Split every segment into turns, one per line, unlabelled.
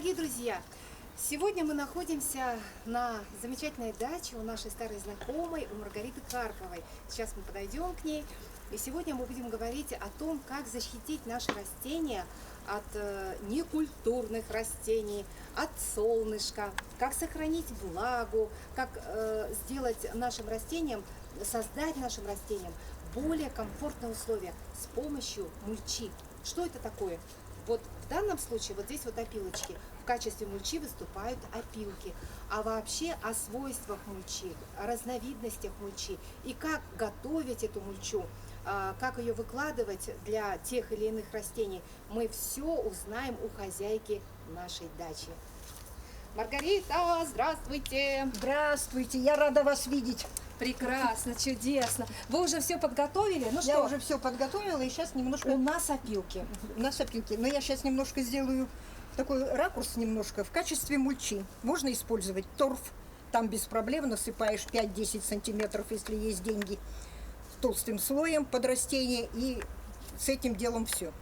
Дорогие друзья, сегодня мы находимся на замечательной даче у нашей старой знакомой, у Маргариты Карповой. Сейчас мы подойдем к ней, и сегодня мы будем говорить о том, как защитить наши растения от некультурных растений, от солнышка, как сохранить влагу, как сделать нашим растениям, создать нашим растениям более комфортные условия с помощью мульчи. Что это такое? Вот в данном случае, вот здесь вот опилочки, в качестве мульчи выступают опилки. А вообще о свойствах мульчи, о разновидностях мульчи и как готовить эту мульчу, как ее выкладывать для тех или иных растений, мы все узнаем у хозяйки нашей дачи. Маргарита, здравствуйте!
Здравствуйте, я рада вас видеть.
Прекрасно, чудесно. Вы уже все подготовили? Ну
Я
что?
уже все подготовила, и сейчас немножко...
У нас опилки.
У нас опилки. Но я сейчас немножко сделаю такой ракурс немножко. В качестве мульчи можно использовать торф. Там без проблем насыпаешь 5-10 сантиметров, если есть деньги, толстым слоем под растение. И с этим делом все.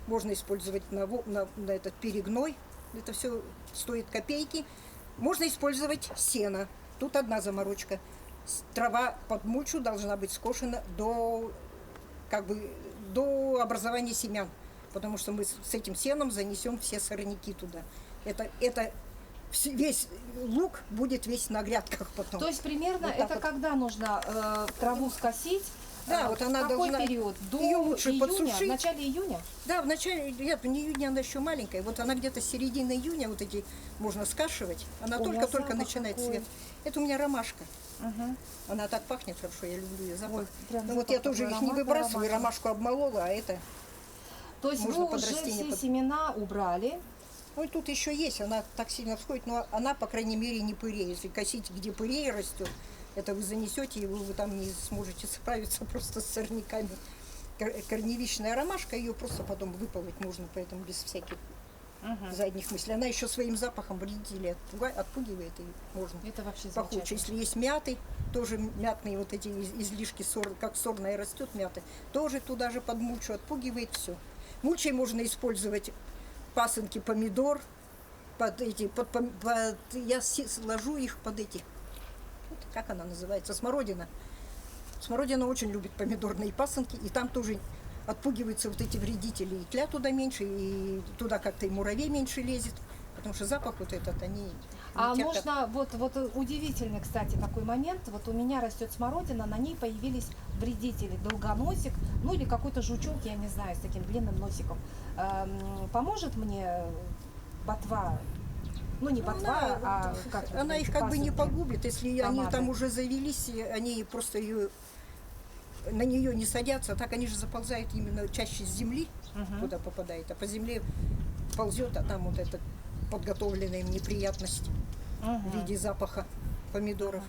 Можно использовать на этот перегной. Это все стоит копейки. Можно использовать сено. Тут одна заморочка. Трава под мульчу должна быть скошена до образования семян, потому что мы с этим сеном занесем все сорняки туда. Весь лук будет весь на грядках потом.
То есть примерно
вот
это
вот.
когда нужно траву скосить?
Да, вот она
какой
должна...
период? До
ее лучше
июня?
подсушить.
В начале июня?
Да, в начале, нет, не июня, она еще маленькая. Вот она где-то с середины июня, вот эти можно скашивать. Она только-только начинает цвет. Это у меня ромашка.
Угу.
Она так пахнет хорошо, я люблю ее запах.
Ой, прям
Ну вот
запах
я тоже
такой
их не выбрасываю,
ароматный.
ромашку обмолола, а это...
То есть
можно
вы
под
уже
растение
все семена убрали?
Ой, тут еще есть, она так сильно всходит, но она, по крайней мере, не пырей. Если косить, где пырей растет, это вы занесете, и вы там не сможете справиться просто с сорняками. Корневищная ромашка, ее просто потом выполоть можно, поэтому без всяких задних мыслей. Она еще своим запахом вредителей отпугивает, и можно
Это вообще
пахуче.
замечательно.
Если есть мяты, тоже мятные вот эти излишки, как сорная растет мята, тоже туда же под мульчу отпугивает все. Мульчей можно использовать пасынки помидор, я ложу их под эти, вот, как она называется, смородина. Смородина очень любит помидорные пасынки, и там тоже отпугиваются вот эти вредители. И тля туда меньше, и туда как-то и муравей меньше лезет, потому что запах вот этот, они...
А
не
можно, вот удивительный, кстати, такой момент, вот у меня растет смородина, на ней появились вредители, долгоносик, ну или какой-то жучок, я не знаю, с таким длинным носиком. Поможет мне ботва, ну не ботва, а как
она их как бы не погубит, если они там уже завелись, они просто на нее не садятся, так они же заползают именно чаще с земли, куда попадает, а по земле ползет, а там вот это подготовленная им неприятность в виде запаха помидоров.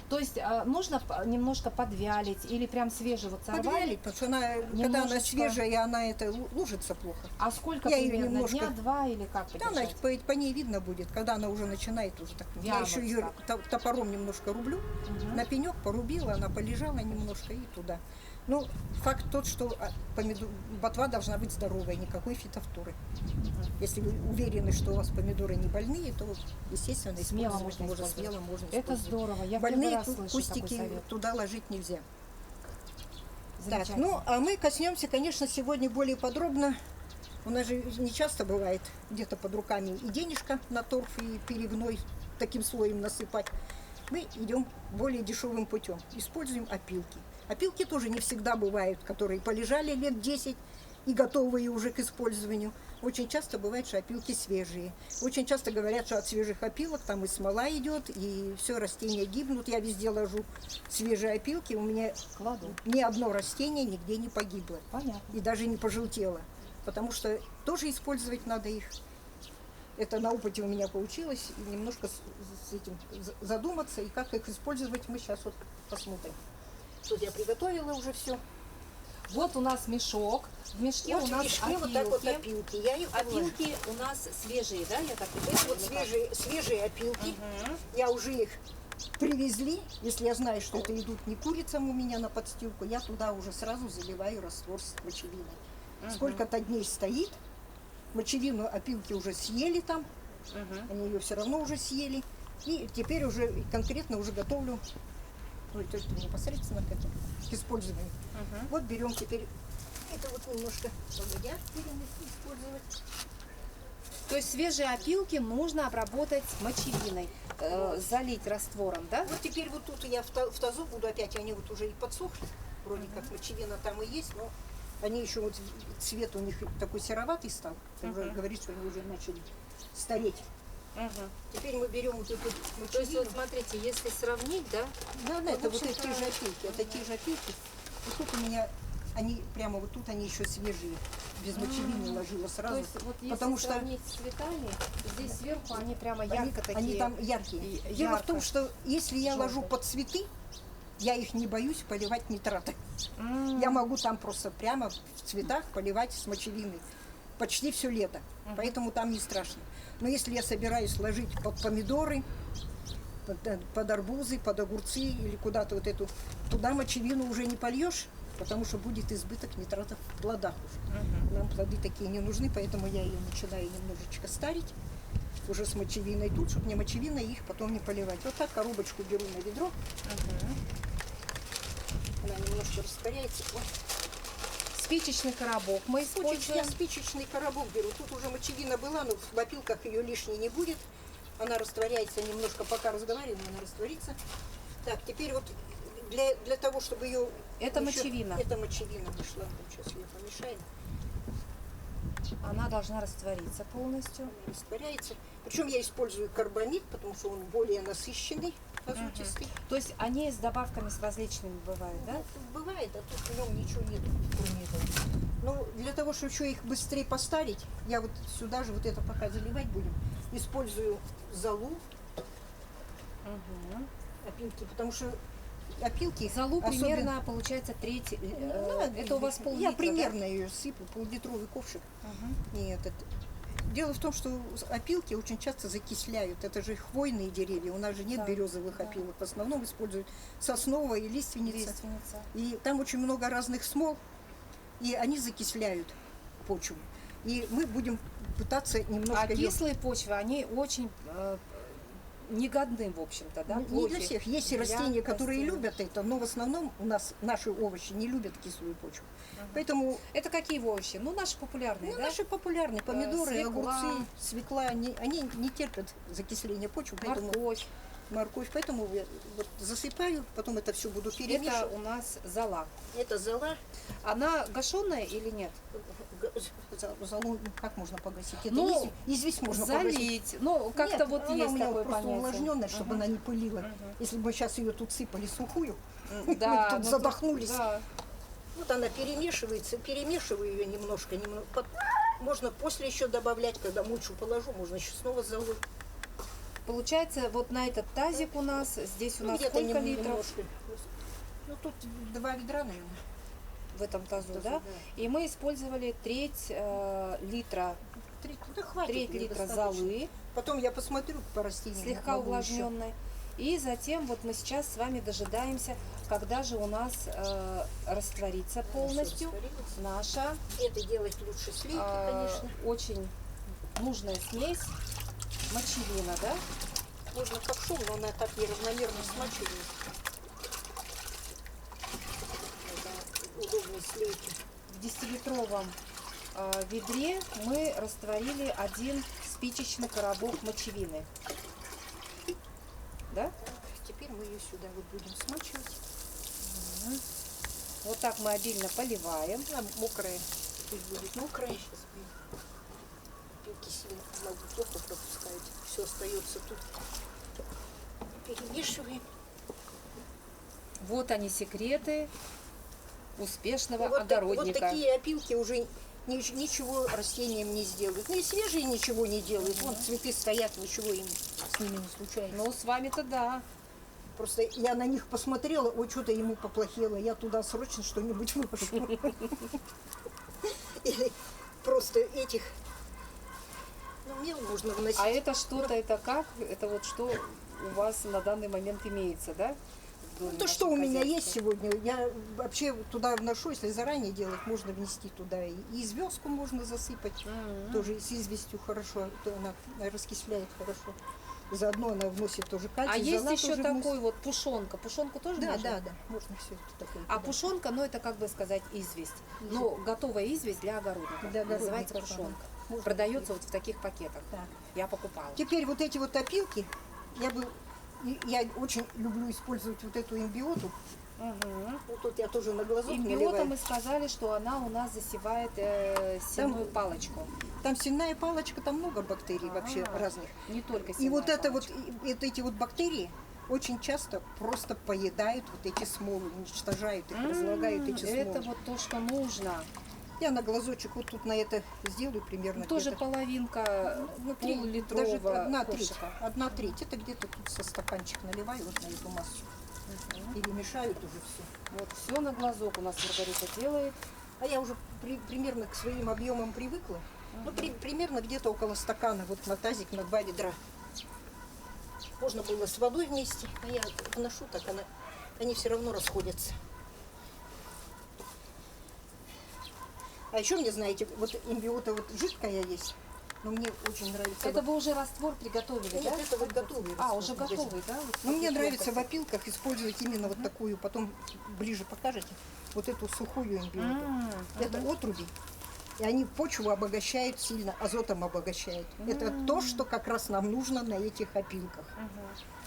То есть нужно немножко подвялить или прям свежий вот сорвали?
Подвялить, потому что она, когда она свежая, она это лужится плохо.
А сколько
я
примерно?
Немножко...
Дня-два или как
Да, она, по ней видно будет, когда она уже начинает уже так. Я еще ее топором немножко рублю, на пенек порубила, она полежала немножко и туда. Ну, факт тот, что ботва должна быть здоровая, никакой фитофторы. Если вы уверены, что у вас помидоры не больные, то, естественно,
смело
можно использовать.
Это здорово, я
больные
раз слышу
кустики
такой совет.
Туда ложить нельзя. Так, ну, а мы коснемся, конечно, сегодня более подробно. У нас же не часто бывает где-то под руками и денежка на торф, и перегной таким слоем насыпать. Мы идем более дешевым путем. Используем опилки. Опилки тоже не всегда бывают, которые полежали лет 10 и готовые уже к использованию. Очень часто бывает, что опилки свежие. Очень часто говорят, что от свежих опилок там и смола идет, и все, растения гибнут. Я везде ложу свежие опилки, у меня ни одно растение нигде не погибло.
Понятно.
И даже не пожелтело. Потому что тоже использовать надо их. Это на опыте у меня получилось. И немножко с этим задуматься, и как их использовать, мы сейчас вот посмотрим. Тут я приготовила уже все.
Вот у нас мешок. В мешке
вот
у нас
в мешке
опилки.
вот так вот опилки. Я их
Опилки у нас свежие, да? Я так
понимаю. Вот свежие опилки. Я уже их привезли. Если я знаю, что это идут не курицам у меня на подстилку, я туда уже сразу заливаю раствор с мочевиной. Сколько-то дней стоит. Мочевину опилки уже съели там. Они ее все равно уже съели. И теперь уже конкретно уже готовлю, ну, то есть непосредственно к этому, к использованию. Вот берем теперь, это вот немножко погодя будем использовать.
То есть свежие опилки нужно обработать мочевиной, залить раствором, да?
Вот теперь вот тут я в тазу буду опять, они вот уже и подсохли, вроде как мочевина там и есть, но они еще вот цвет у них такой сероватый стал, уже говорит, что они уже начали стареть. Теперь мы берем вот эту мочевину.
То есть вот смотрите, если сравнить, да?
Да,
Ну,
это
в
вот те
общем-то,
же опилки, это те же опилки. И тут у меня, они прямо вот тут они еще свежие, без мочевины ложила сразу.
То есть вот если
потому что
сравнить с цветами, здесь сверху они прямо ярко такие.
они там яркие.
И
Дело в том,
ярко.
что если я ложу
Желтые.
под цветы, я их не боюсь поливать нитраты. Я могу там просто прямо в цветах поливать с мочевиной почти все лето, поэтому там не страшно. Но если я собираюсь ложить под помидоры, под арбузы, под огурцы или куда-то вот эту, туда мочевину уже не польешь, потому что будет избыток нитратов в плодах уже. Нам плоды такие не нужны, поэтому я ее начинаю немножечко старить уже с мочевиной тут, чтобы не мочевина их потом не поливать. Вот так коробочку беру на ведро. Она немножко растворяется. Вот.
Спичечный коробок мы используем.
Я спичечный коробок беру. Тут уже мочевина была, но в опилках ее лишней не будет. Она растворяется немножко, пока разговариваем, она растворится. Так, теперь вот для того, чтобы ее...
Это мочевина.
Это мочевина нашла. Сейчас ее помешаем.
Она должна раствориться полностью.
Она растворяется. Причем я использую карбамид, потому что он более насыщенный, азотистый.
То есть они с добавками с различными бывают, да?
Тут бывает, а тут в нем ничего нет, кроме этого. Но для того, чтобы еще их быстрее постарить, я вот сюда же вот это пока заливать будем, использую золу, опилки, потому что опилки...
Залу
особенно-
примерно получается треть. Это у вас пол-литра,
Я
да?
примерно ее сыплю, пол-литровый ковшик. Нет, дело в том, что опилки очень часто закисляют. Это же хвойные деревья. У нас же нет
Да,
березовых
да.
опилок. В основном используют сосновая и лиственница.
Лиственница.
И там очень много разных смол, и они закисляют почву. И мы будем пытаться
А
немножко её-
кислые почвы, они очень негодны, в общем-то, да?
Не
плохи
для всех. Есть и
для
растения, которые
растений.
любят это, но в основном у нас наши овощи не любят кислую почву. Поэтому
Это какие овощи? Ну, наши популярные, да?
наши популярные помидоры,
свекла.
огурцы, свекла, они не терпят закисления почвы, поэтому
Морковь.
поэтому я вот засыпаю, потом это все буду
Это
перемешивать.
у нас зола.
Это зола.
Она гашеная или нет?
Золу как можно погасить? Это
Ну,
известь можно погасить.
залить. Ну, как-то
Нет,
вот
она
есть
у меня
такое
просто
понятие.
увлажненная, чтобы она не пылила. Если бы мы сейчас ее тут сыпали сухую,
Да,
мы тут
ну,
задохнулись.
да.
Вот она перемешивается, перемешиваю ее немножко. Можно после еще добавлять, когда мульчу положу, можно еще снова залить.
Получается, вот на этот тазик у нас, здесь у нас
Где-то
сколько литров
немножко. Ну тут 2 ведра, наверное.
в этом тазу,
Тазу,
да?
да.
И мы использовали треть литра,
Да хватит.
треть
мне
литра
достаточно.
золы,
Потом я посмотрю по растениям.
слегка
могу еще.
увлажненной. И затем вот мы сейчас с вами дожидаемся, когда же у нас растворится полностью
растворилось.
наша
Это делать лучше сливки, конечно.
очень нужная смесь мочевина, да?
Можно ковшом, но она так неравномерно смачивает. Это удобные сливки.
В 10-литровом ведре мы растворили 1 спичечный коробок мочевины. Да?
Теперь мы ее сюда вот будем смачивать.
Вот так мы обильно поливаем.
Она мокрая. Пусть будет мокрая. Сейчас опилки сильно плохо пропускают. Все остается тут. Перемешиваем.
Вот они секреты успешного
Вот
огородника.
такие опилки уже ничего растениям не сделают. Ну и свежие ничего не делают. Вон цветы стоят, ничего им с ними не случается.
Ну, с вами-то да.
Просто я на них посмотрела, ой, что-то ему поплохело, я туда срочно что-нибудь выложу. Или просто этих, ну, мел можно вносить.
А это что-то, это как? Это вот что у вас на данный момент имеется, да?
Ну,
доме
то,
в
что у
вашем
меня есть
хозяйстве?
сегодня, я вообще туда вношу, если заранее делать, можно внести туда и звездку можно засыпать, тоже с известью хорошо, то она раскисляет хорошо. Заодно она вносит тоже кальций.
А есть
золото
еще
уже
такой
вносит.
вот пушонка. Пушонку тоже
Да,
можно?
да, можно все это такое.
А
туда.
пушонка, ну это как бы сказать известь. Ну, готовая известь для огородника.
Для огородников,
Называется
ага.
пушонка.
Можно
Продается вот в таких пакетах.
Так.
Я покупала.
Теперь вот эти вот опилки, я очень люблю использовать вот эту имбиоту. Вот тут я тоже на глазок
Имбиота
наливаю.
мы сказали, что она у нас засевает сенную палочку.
Там сенная палочка, там много бактерий вообще разных.
Не только сенная
И вот это вот,
палочка.
эти вот бактерии очень часто просто поедают вот эти смолы, уничтожают их, разлагают эти смолы.
Это вот то, что нужно.
Я на глазочек вот тут на это сделаю примерно.
Тоже
где-то,
половинка
даже
полулитрового
одна треть.
кошика.
Одна треть. Это где-то тут со стаканчик наливаю вот на эту массу. Перемешаю тоже все.
Вот все на глазок у нас Маргарита делает.
А я уже примерно к своим объемам привыкла. Ну, примерно где-то около стакана, вот на тазик, на 2 ведра. Можно было с водой вместе, а я вношу, так они все равно расходятся. А еще мне, знаете, вот имбиота вот жидкая есть, но мне очень нравится.
Это вы уже раствор приготовили,
Нет,
да?
это вот готовый
А,
раствор
уже
здесь.
готовый, да? Вот
Ну, мне
таких
нравится в
емкостях.
опилках использовать именно вот такую, потом ближе покажете, вот эту сухую имбиоту. Это отруби. И они почву обогащают сильно, азотом обогащают. Это то, что как раз нам нужно на этих опилках.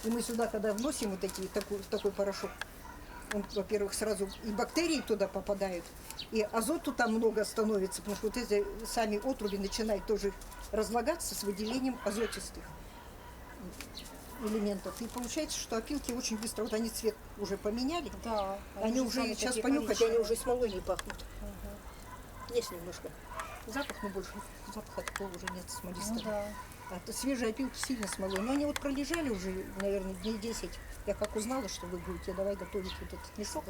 И мы сюда, когда вносим вот такой порошок, он, во-первых, сразу и бактерии туда попадают, и азоту там много становится, потому что вот эти сами отруби начинают тоже разлагаться с выделением азотистых элементов. И получается, что опилки очень быстро, вот они цвет уже поменяли,
Да.
они уже
стали
сейчас
такие
понюхать, они
коричневые.
уже смолой не пахнут. Есть немножко запах, но больше запаха такого уже нет смолистого.
Ну да.
А то свежие опилки сильно смолой. Но они вот пролежали уже, наверное, дней 10. Я как узнала, что вы будете, давай готовить вот этот мешок.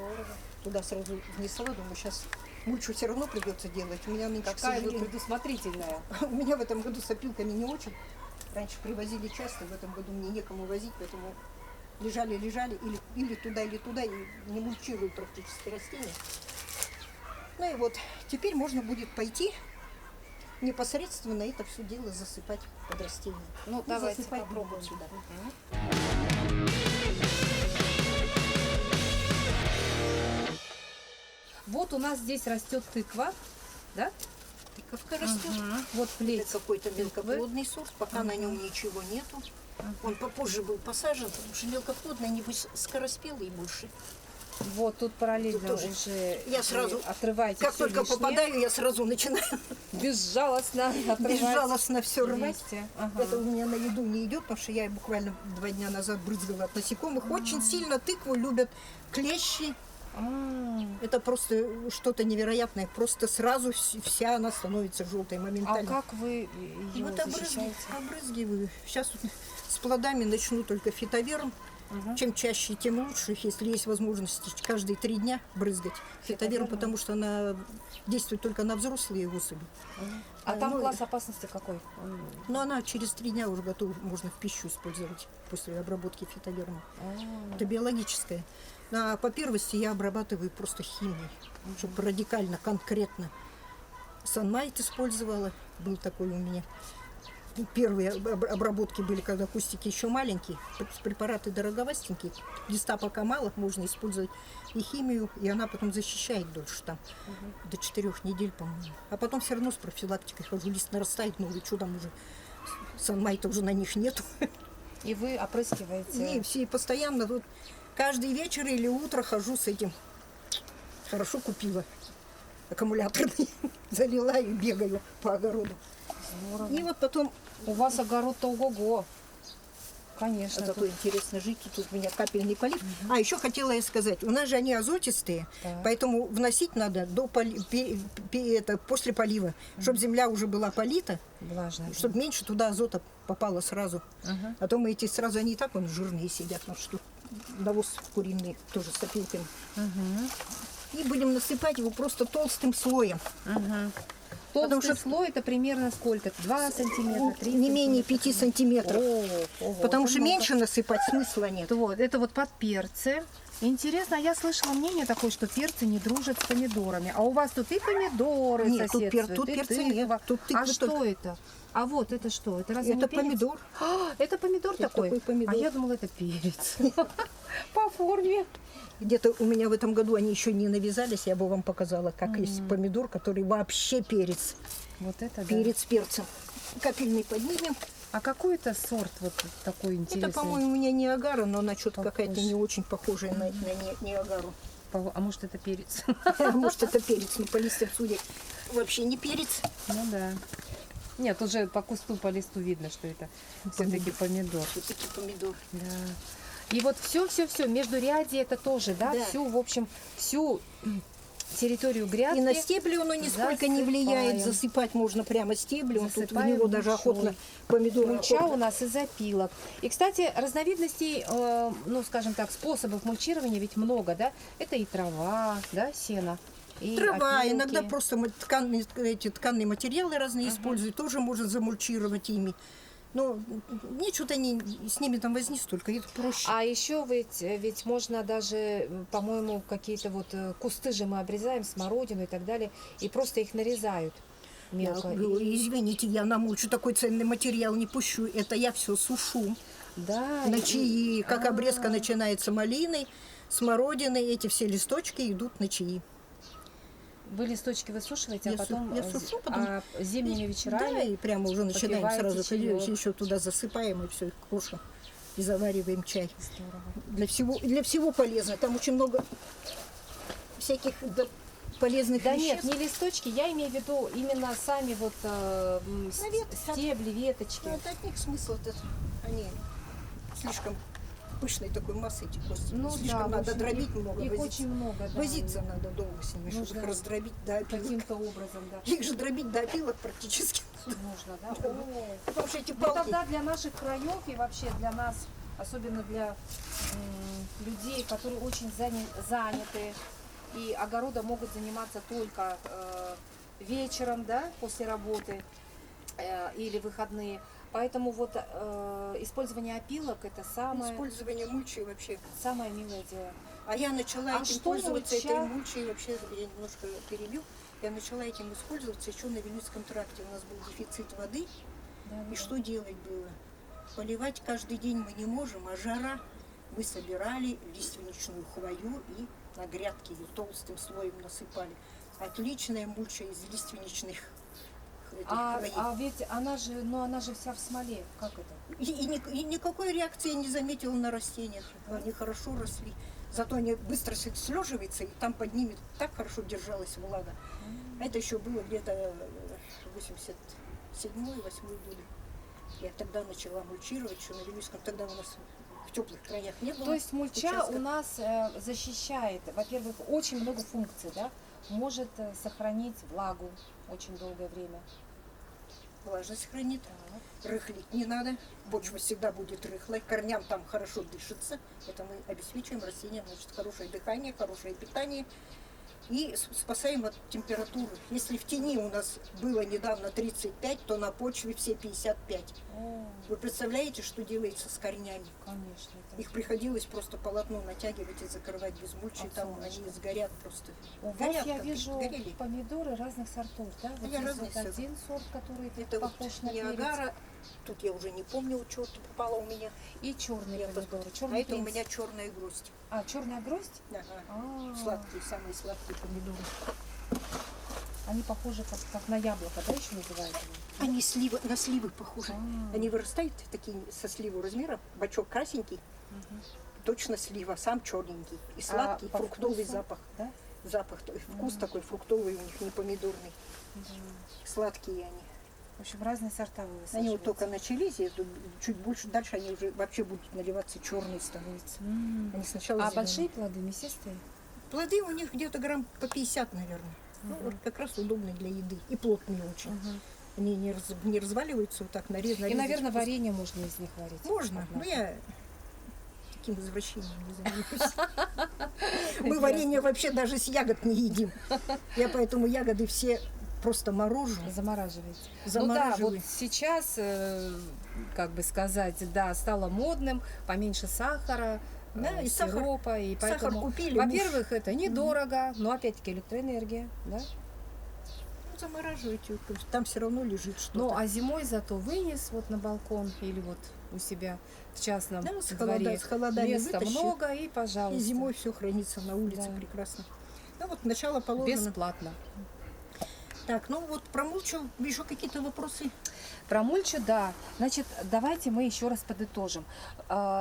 Туда сразу внесла, думаю, сейчас мульчу все равно придется делать. У меня нынче, к
Какая вы
сожалению,
предусмотрительная.
у меня в этом году с опилками не очень. Раньше привозили часто, в этом году мне некому возить, поэтому лежали, или туда, и не мульчируют практически растения. Ну и вот, теперь можно будет пойти непосредственно это все дело засыпать под растения.
Ну, давайте
засыпать
попробуем.
будем сюда.
Вот у нас здесь растет тыква, да?
Тыковка растет.
Вот плеть.
Это какой-то мелкоплодный сорт, пока на нем ничего нету. Он попозже был посажен, потому что мелкоплодный, небось, скороспелый больше.
Вот тут параллельно
Тут тоже.
уже
Я
вы
сразу,
отрываете
как
всё
только
лишнее.
попадаю, я сразу начинаю
Безжалостно отрывать
безжалостно все рвать.
листья. Ага.
Это у меня на еду не идет, потому что я буквально 2 дня назад брызгала от насекомых. Очень сильно тыкву любят клещи. Это просто что-то невероятное. Просто сразу вся она становится желтой
А
моментально.
как вы ее
Вот
защищаете?
обрызгиваю. Сейчас вот с плодами начну только фитовером. Чем чаще, тем лучше, если есть возможность каждые 3 дня брызгать фитовером, потому что она действует только на взрослые особи.
А там
ну,
класс опасности какой?
Но она через 3 дня уже готова, можно в пищу использовать после обработки фитовером. Это биологическое. А по первости я обрабатываю просто химией, чтобы радикально, конкретно. Санмайт использовала, был такой у меня. Первые обработки были, когда кустики еще маленькие, препараты дороговастенькие, листа пока мало, можно использовать и химию, и она потом защищает дольше, там, до 4 недель, по-моему. А потом все равно с профилактикой хожу, лист нарастает новый, что там уже, санмайта уже на них нету.
И вы опрыскиваете?
Не, все постоянно, вот, каждый вечер или утро хожу с этим. Хорошо купила аккумуляторный, залила и бегаю по огороду.
Здорово.
И вот потом,
У вас огород-то ого-го. Конечно.
зато
тут-
интересно жить, тут у меня капельный полив. А еще хотела я сказать, у нас же они азотистые,
Так.
поэтому вносить надо после полива, чтобы земля уже была полита,
Влажно.
чтобы меньше туда азота попало сразу. А то мы эти сразу, они и так вон жирные сидят, потому что навоз куриный тоже с опилками. И будем насыпать его просто толстым слоем.
Толстый
что-
слой это примерно сколько? 2 сантиметра, 3
Не менее 5 сантиметров.
Ого,
Потому
это
что
много.
меньше насыпать смысла нет.
Вот, это вот подперцы. Интересно, а я слышала мнение такое, что перцы не дружат с помидорами. А у вас тут и помидоры
Нет, тут
соседствуют,
тут
и
перца
тыква.
нет. Тут
А
тыквы
что
только.
это? А вот это что? Это разве
Это
не перец?
помидор.
Это помидор
Это
такой?
такой помидор.
А я думала, это перец. По форме.
Где-то у меня в этом году они еще не навязались, я бы вам показала, как есть помидор, который вообще перец.
Вот это да.
Перец перцем. Капельный поднимем.
А какой это сорт вот такой интересный?
Это, по-моему, у меня Ниагара, но она что-то
Похож.
какая-то не очень похожая на Ниагару.
А может это перец?
А может, это перец, но по листьям судя вообще не перец.
Ну да. Нет, уже по кусту, по листу видно, что это все-таки помидор.
Все-таки помидор.
Да. И вот все междурядье это тоже, да?
Да.
Всю, в общем, всю территорию грядки.
И на стебли оно нисколько не влияет.
засыпаем.
Засыпать можно прямо стебли. Он тут в
Засыпаем
него даже
мульчой.
охотно помидоры.
Мульча
охотно.
у нас из опилок. И, кстати, разновидностей, ну, скажем так, способов мульчирования ведь много, да? Это и трава, да, сено. И
Трава,
опилки.
иногда просто эти тканные материалы разные используют, тоже можно замульчировать ими. Но ничего-то с ними там возни столько, это проще.
А еще ведь можно даже, по-моему, какие-то вот кусты же мы обрезаем, смородину и так далее, и просто их нарезают мелко.
Извините, я на мульчу такой ценный материал не пущу. Это я все сушу.
Да.
На чаи, как обрезка начинается малиной, смородины, эти все листочки идут на чаи.
Вы листочки высушиваете,
Я
а потом,
я сушу, потом
а зимними
Да,
вечерами
и прямо уже начинаем
попиваете
сразу
чаёк.
еще туда засыпаем и все, кушаем. И завариваем чай.
Здорово.
Для всего полезно. Там очень много всяких полезных
Да
веществ.
нет, не листочки, я имею в виду именно сами вот стебли, веточки.
Ну, это от них смысл-то. Они слишком пышной такой массой эти кости.
Ну
Слишком
да, в
надо
общем,
дробить много.
Их
возиться.
очень много, да.
Возиться надо долго с ними, чтобы
Нужно
их раздробить до опилок.
Каким-то образом, да.
Их же дробить до опилок практически.
Нужно, да. О.
Потому что эти
Ну,
палки...
тогда для наших краев и вообще для нас, особенно для людей, которые очень заняты, и огородом могут заниматься только вечером, да, после работы или выходные. Поэтому вот использование опилок это самое
Использование мульчи вообще.
милое дело.
А я начала
А
этим
что
пользоваться,
мульча?
этой мульчей вообще, я немножко перебью, я начала этим использоваться еще на Вилюйском тракте. У нас был дефицит воды,
Да,
и что делать было? Поливать каждый день мы не можем, а жара. Мы собирали лиственничную хвою и на грядке ее толстым слоем насыпали. Отличная мульча из лиственничных этих хвои.
А ведь она же вся в смоле. Как это?
И никакой реакции я не заметила на растениях. Они хорошо росли. Зато они быстро слеживаются, и там под ними так хорошо держалась влага. Это еще было где-то 87-8 годы. Я тогда начала мульчировать, еще на Вилюйском. Тогда у нас в теплых краях не было.
То есть мульча
участков.
у нас защищает, во-первых, очень много функций, да? Может сохранить влагу очень долгое время.
Влажность хранит. Рыхлить не надо. Почва всегда будет рыхлой. Корням там хорошо дышится. Это мы обеспечиваем растениям, значит, хорошее дыхание, хорошее питание. И спасаем от температуры. Если в тени у нас было недавно 35, то на почве все 55. Вы представляете, что делается с корнями?
Конечно. Это...
Их приходилось просто полотно натягивать и закрывать без мульчи. Там они сгорят просто.
У вас
Горят,
я
как
вижу
горели.
помидоры разных сортов, да? Вот
Я
есть
разных
вот
сортов.
один сорт, который
Это вот
похож на перец.
Ниагара. Тут я уже не помню, что попало у меня.
И черные
Я
помидоры.
посмотрю.
Черный
А это у
принц.
меня черная гроздь.
А, черная гроздь?
Ага.
А,
Сладкие, самые сладкие помидоры.
Они похожи как на яблоко, да, еще называют?
Они на сливы похожи.
А.
Они вырастают такие со сливу размера, бачок красенький, точно слива, сам черненький. И сладкий,
по
фруктовый
вкусу?
запах.
Да?
Запах, вкус такой фруктовый у них, не помидорный.
Да.
Сладкие они.
В общем, разные сорта вы
Они
высаживаете.
вот только начались, и тут чуть больше, дальше они уже вообще будут наливаться, черные становятся. Они сначала
А
зеленые.
большие плоды мясистые?
Плоды у них где-то грамм по 50, наверное. Ну, вот как раз удобные для еды. И плотные очень. Они не разваливаются вот так, нарезать.
И, наверное, варенье можно из них варить.
Можно,
Однако.
но я таким извращением не занимаюсь. Мы варенье вообще даже с ягод не едим. Я поэтому ягоды все просто морожу.
Замораживаете. Ну да,
Замораживаю.
вот сейчас, как бы сказать, да, стало модным, поменьше сахара,
Да, и сахар.
сиропа. И
Сахар
поэтому,
купили,
во-первых, это недорого, но опять-таки электроэнергия, да?
Ну, замораживаете, то есть там все равно лежит что-то.
Ну, а зимой зато вынес вот на балкон или вот у себя в частном
Да, с
дворе.
с холодами
Места
вытащи,
много, и пожалуйста.
и зимой все хранится на улице
Да.
прекрасно. Ну вот начало положено.
Бесплатно.
Так, ну вот про мульчу еще какие-то вопросы.
Про мульчу, да. Значит, давайте мы еще раз подытожим.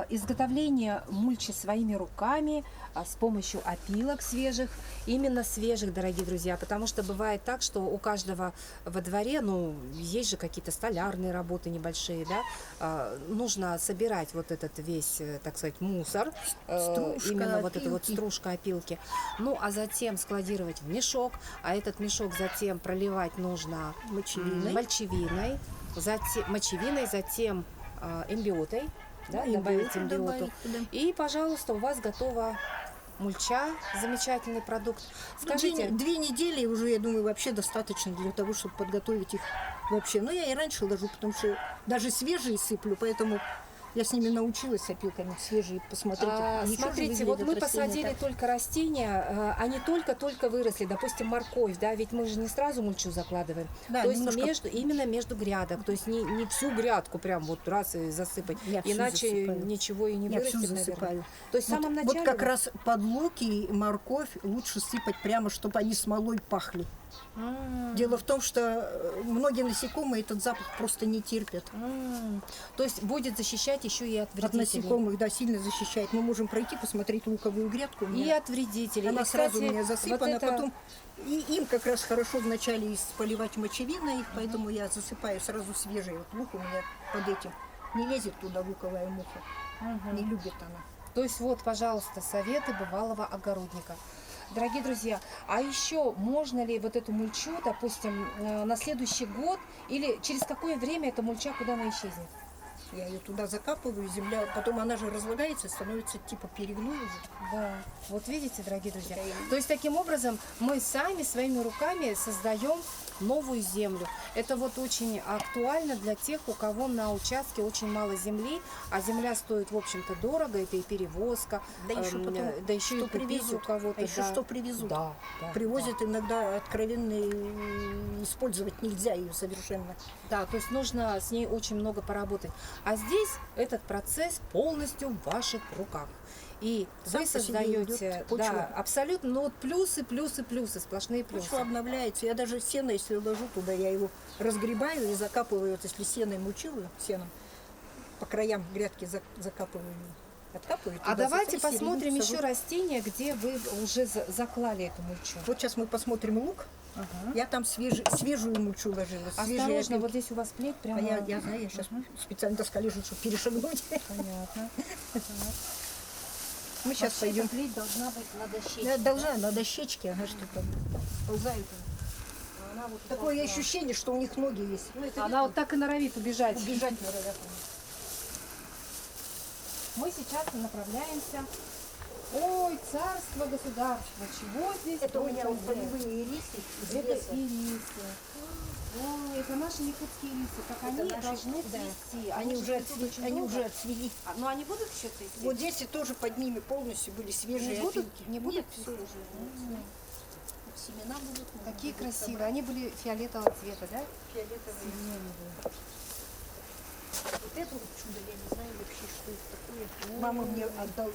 Изготовление мульчи своими руками с помощью опилок свежих, именно свежих, дорогие друзья, потому что бывает так, что у каждого во дворе, ну, есть же какие-то столярные работы небольшие, да, нужно собирать вот этот весь, так сказать, мусор,
Стружка,
именно вот эту вот
опилки.
стружка, опилки, ну, а затем складировать в мешок, а этот мешок затем проливать нужно мочевиной, затем эмбиотой, да, добавить эмбиоту. И, пожалуйста, у вас готова мульча, замечательный продукт. Скажите,
Две недели уже, я думаю, вообще достаточно для того, чтобы подготовить их вообще. Но я и раньше ложу, потому что даже свежие сыплю, поэтому я с ними научилась с опилками свежие. Посмотрите. Ничего же
смотрите, вот
выглядят
мы
растения
посадили
так.
только растения, они только-только выросли, допустим, морковь, да, ведь мы же не сразу мульчу закладываем,
Да,
то есть
немножко-
именно между грядок, то есть не всю грядку прям вот раз и засыпать,
Я всю
иначе
засыпаю.
ничего и не
Я всю
вырастет, наверное.
засыпаю.
То есть в самом начале...
Вот как раз под луки и морковь лучше сыпать прямо, чтобы они смолой пахли. Дело в том, что многие насекомые этот запах просто не терпят.
То есть будет защищать еще и от
От
вредителей.
насекомых, да, сильно защищает. Мы можем пройти, посмотреть луковую грядку. У
И
меня
от вредителей.
она
И,
сразу у
кстати,
меня засыпана,
вот это-
потом и им как раз хорошо вначале поливать мочевиной, их, поэтому я засыпаю сразу свежий. Вот лук у меня под этим. Не лезет туда луковая муха. Не любит она.
То есть вот, пожалуйста, советы бывалого огородника. Дорогие друзья, а еще можно ли вот эту мульчу, допустим, на следующий год или через какое время эта мульча куда она исчезнет?
Я ее туда закапываю, земля, потом она же разлагается, становится типа перегной уже.
Да, вот видите, дорогие друзья. То есть таким образом мы сами своими руками создаем новую землю. Это вот очень актуально для тех, у кого на участке очень мало земли, а земля стоит, в общем-то, дорого, это и перевозка,
Да еще потом,
да еще
что
и купить у
привезут.
кого-то.
А еще
да.
что привезут.
Да, да,
Привозят иногда откровенно, и использовать нельзя ее совершенно.
Да, то есть нужно с ней очень много поработать. А здесь этот процесс полностью в ваших руках. И
Сам
вы
по себе
создаете,
идет почва.
да, абсолютно, ну вот плюсы, сплошные плюсы.
Почва обновляется. Я даже сено, если ложу туда, я его разгребаю и закапываю. Вот если сено мульчирую, сеном, по краям грядки закапываю. Откапываю.
А
туда,
давайте
затем
посмотрим
середину
еще
сажу.
растения, где вы уже заклали эту мульчу.
Вот сейчас мы посмотрим лук.
Ага.
Я там свежую мульчу ложила. свежие
Осторожно,
опилки.
вот здесь у вас плеть прямо.
А я знаю, я сейчас специально доска лежит, чтобы перешагнуть.
Понятно.
Мы сейчас пойдем.
плеть должна быть на дощечке.
Да, должна на дощечке, ага, что там ползает.
Она вот
Такое ощущение, что у них ноги есть. Ну, это
Она вот так и норовит убежать.
убежать норовят.
Мы сейчас направляемся. Ой, царство, государство, чего здесь?
Это у меня
только
вот
нет.
полевые ирисы из
Это
леса.
ирисы. Ой, это наши якутские ирисы. Как
Это
они
наши,
должны
да.
цвести.
Они
же
уже
цветут
отцвели.
очень
Они
долго.
уже отцвели.
Но они будут еще цвести?
Вот здесь и тоже под ними полностью были свежие
Не будут?
опилки.
Не будут
Нет,
цвести?
все уже. Семена будут. можно
Какие
будет
красивые. Они были фиолетового цвета, да?
собрать. Фиолетовые. Вот это вот чудо, я не знаю вообще, что это такое. Мама мне отдала,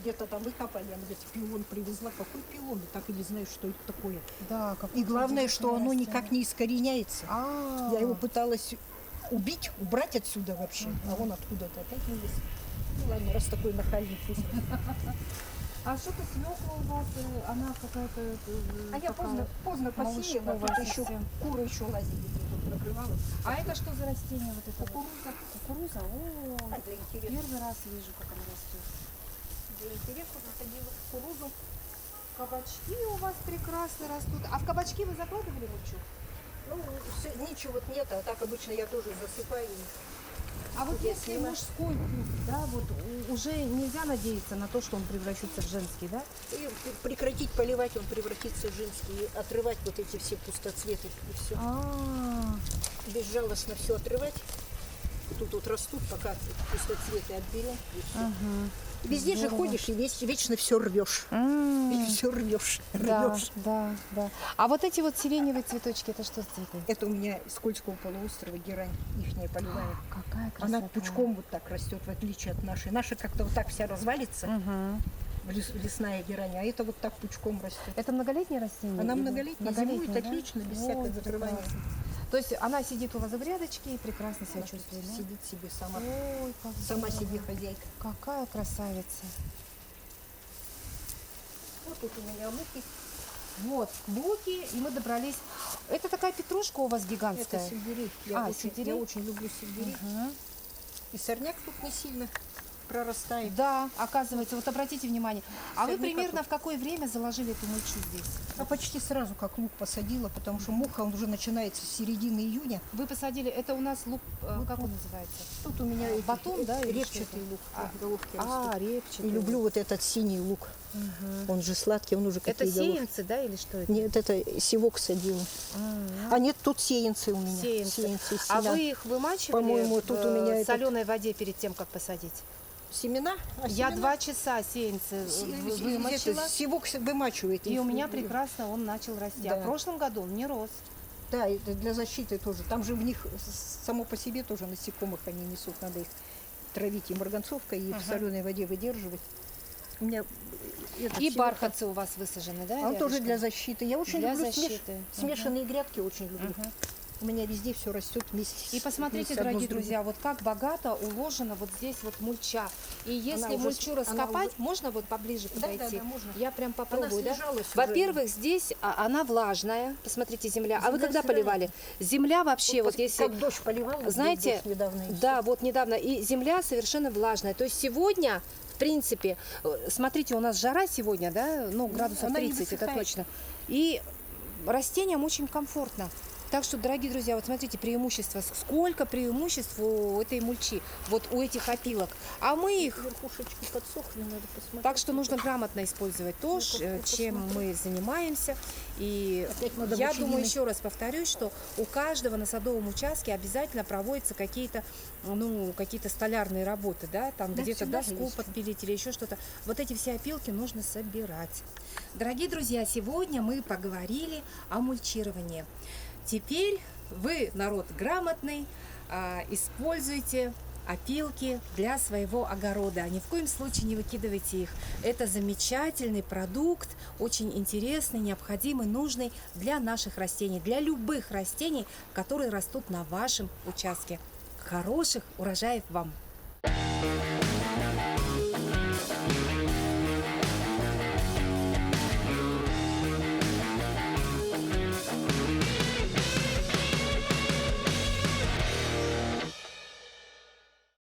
где-то там выкопали, она говорит, пион привезла. Какой пион? Я так и не знаю, что это такое.
Да, как
И главное, что оно никак не искореняется. Я его пыталась убить, убрать отсюда вообще, а он откуда-то опять не есть. Ну ладно, раз такой нахальный пусть.
А что-то свекла у вас, она какая-то...
А я поздно посеяла, тут
малышковая
еще
совсем.
куры еще лазили, тут накрывала.
А это что за растение вот это?
Кукуруза.
Кукуруза? О,
А для интереса,
первый раз вижу, как она растет.
для интереса находила кукурузу.
Кабачки у вас прекрасно растут. А в кабачки вы закладывали мульчу?
Ну, ничего вот нет, а так обычно я тоже засыпаю.
А вот
Я
если
сняла.
мужской куст, да, вот уже нельзя надеяться на то, что он превращится в женский, да?
И прекратить поливать, он превратится в женский. И отрывать вот эти все пустоцветы и все.
А,
Безжалостно все отрывать. Тут вот растут, пока пустоцветы отберем. И всё.
Мгм.
Везде же
Здорово.
ходишь и вечно все рвешь.
М,
Все рвешь,
Да,
рвешь.
да, да. А вот эти вот сиреневые цветочки, это что за цветы?
Это у меня с Кольского полуострова герань, ихняя полевая.
Какая красота.
Она пучком вот так растет, в отличие от нашей. Наша как-то вот так вся развалится,
Мгм.
лесная герань, а это вот так пучком растет.
Это многолетнее растение?
Она
или-
многолетняя, зимует
да?
отлично, без
Ой,
всякого закрывания.
прекрасно. То есть она сидит у вас в грядочке и прекрасно себя
Она тут
чувствует, да?
сидит себе сама,
Ой, как
сама
здорово.
себе хозяйка.
Какая красавица.
Вот тут у меня луки.
Вот, луки, и мы добрались. Это такая петрушка у вас
Это
гигантская.
сельдерей.
А,
Я
сельдерей?
очень люблю сельдерей.
Мгм.
И сорняк тут не сильно прорастает.
Да, оказывается, вот обратите внимание. А вы
Сорняка
примерно
тут.
в какое время заложили эту мульчу здесь?
А почти сразу, как лук посадила, потому что муха, он уже начинается с середины июня.
Вы посадили, это у нас лук, как он называется?
Тут у меня эти
Батон, да, или
репчатый
что это?
лук,
А,
головки растут.
репчатый.
И люблю вот этот синий лук.
Мгм.
Он же сладкий, он уже
Это
какие головки.
сеянцы, да, или что это?
Нет, это сивок садила. А нет, тут сеянцы у меня.
Сеянцы.
Сеянцы из
А
семян.
вы их вымачивали
По-моему,
в
тут у меня этот-
соленой воде перед тем, как посадить?
Семена? А
Я
семена?
2 часа сеянцы вымочила,
Это сивок вымачивает.
и
их.
у меня прекрасно он начал расти. А
Да.
в прошлом году он не рос.
Да, это для защиты тоже. Там же в них само по себе тоже насекомых они несут. Надо их травить и марганцовкой, и в соленой воде выдерживать. У меня этот
И
сивок,
бархатцы у вас высажены, да?
он тоже
рядышком?
для защиты. Я очень
Для
люблю
защиты.
смешанные грядки, очень люблю.
Мгм.
У меня везде все растет вместе.
И посмотрите,
вместе одно
дорогие
с другим.
друзья, вот как богато уложена вот здесь вот мульча. И если
уже
мульчу
она
раскопать,
уже-
можно вот поближе
Да,
подойти?
да, можно.
Я прям попробую, да?
слежалась уже.
Во-первых, здесь она влажная. Посмотрите, земля. А вы
Земля
когда
сырая.
поливали? Земля вообще, вот если...
Как дождь поливал, вот
Знаете,
дождь недавно и
да, вот недавно, и земля совершенно влажная. То есть сегодня, в принципе, смотрите, у нас жара сегодня, да, ну, градусов
она не
30, это
высыхает.
точно. И растениям очень комфортно. Так что, дорогие друзья, вот смотрите, преимущества. Сколько преимуществ у этой мульчи, вот у этих опилок. А мы их...
верхушечки подсохли, надо посмотреть.
Так что нужно грамотно использовать то, чем мы занимаемся. И
Опять надо
я
мочевиной.
думаю, еще раз повторюсь, что у каждого на садовом участке обязательно проводятся какие-то, ну, какие-то столярные работы, да, там
Да,
где-то
всегда же
доску
есть.
подпилить или еще что-то. Вот эти все опилки нужно собирать. Дорогие друзья, сегодня мы поговорили о мульчировании. Теперь вы, народ грамотный, используйте опилки для своего огорода. Ни в коем случае не выкидывайте их. Это замечательный продукт, очень интересный, необходимый, нужный для наших растений, для любых растений, которые растут на вашем участке. Хороших урожаев вам!